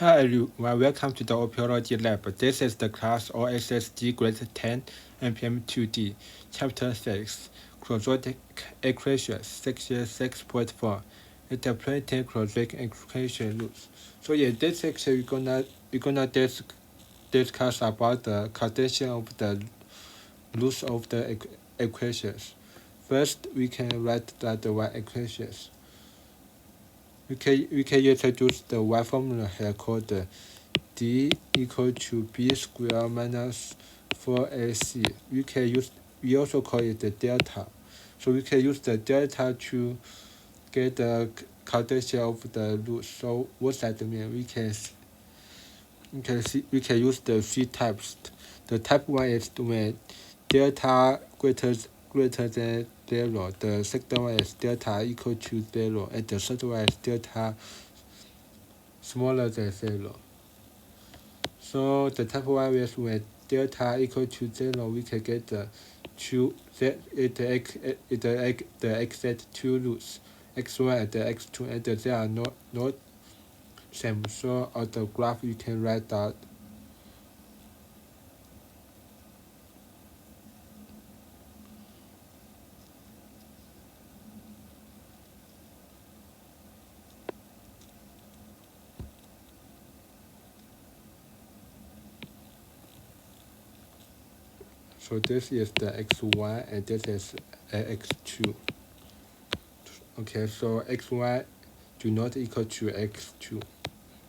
Hi everyone, welcome to the OPOLab. This is the class OSSD grade 10 NPM 2D, chapter 6, Quadratic equations, section 6.4, Interpreting quadratic equation rules. So in this section, we're gonna discuss about the condition of the rules of the equations. First, we can write that the y equations. We can introduce the y formula here called d equal to b squared minus 4ac. We also call it the delta. So we can use the delta to get the condition of the roots. So what that mean? We can use the three types. The type 1 is when delta greater than 0. The second one is delta equal to 0, and the third one is delta smaller than 0. So the type 1 is when delta equal to 0, we can get the exact two roots, x1 and the x2, and they are not same. So on the graph you can write that. So this is the x1 and this is x2. Okay, so x1 do not equal to x2.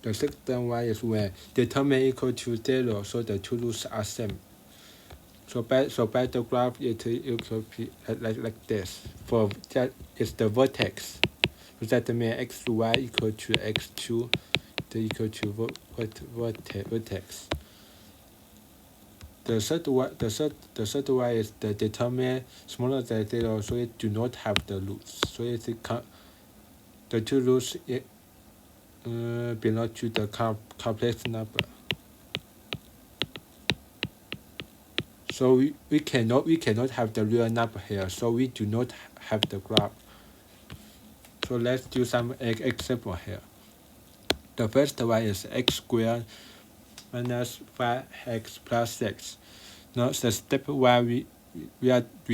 The second one is when determine equal to 0, so the two roots are same. So by the graph it will be like this. For that is the vertex. So that means xy equal to x2, equal to vertex. The third one is the determine smaller than 0, so it do not have the roots. So the two roots belong to the complex number. So we cannot have the real number here, so we do not have the graph. So let's do some example here. The first one is x squared minus 5x plus 6. Now the step 1 we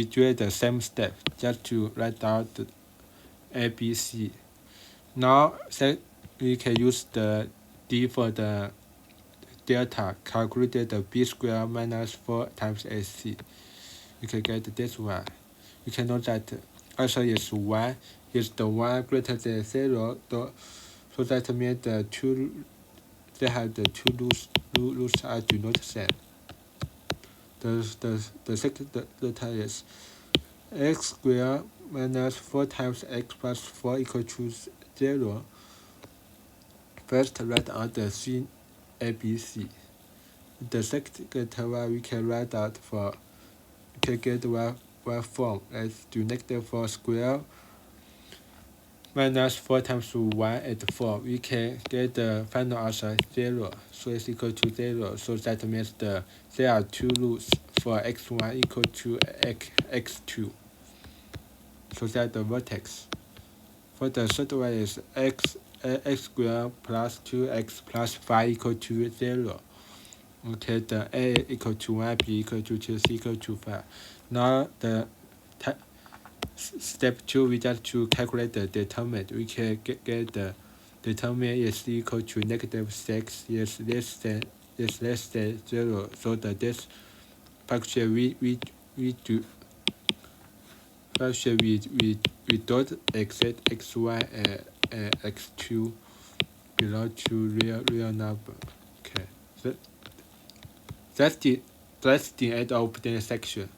do the same step just to write out the ABC. Now we can use the D for the delta, calculate the b squared minus 4 times ac. You can get this one. You can note that answer is 1. Is the 1 greater than 0? So that means they have the two roots are do not same. The second delta is x squared minus 4 times x plus 4 equal to 0. First, write out the three ABC. The second one we can write out for, we can get one form as to -4 squared minus 4 times 1 and 4. We can get the final answer 0. So it's equal to 0. So that means there are two roots for x1 equal to x2. So that's the vertex. For the third one is x squared plus 2x plus 5 equal to 0. Okay, the a equal to 1, b equal to 2, c equal to 5. Now the step 2, we just to calculate the determinant. We can get the determinant is equal to -6 is less than 0. So that this function we don't accept x1 and x2 belong to real number. Okay, that's the end of the section.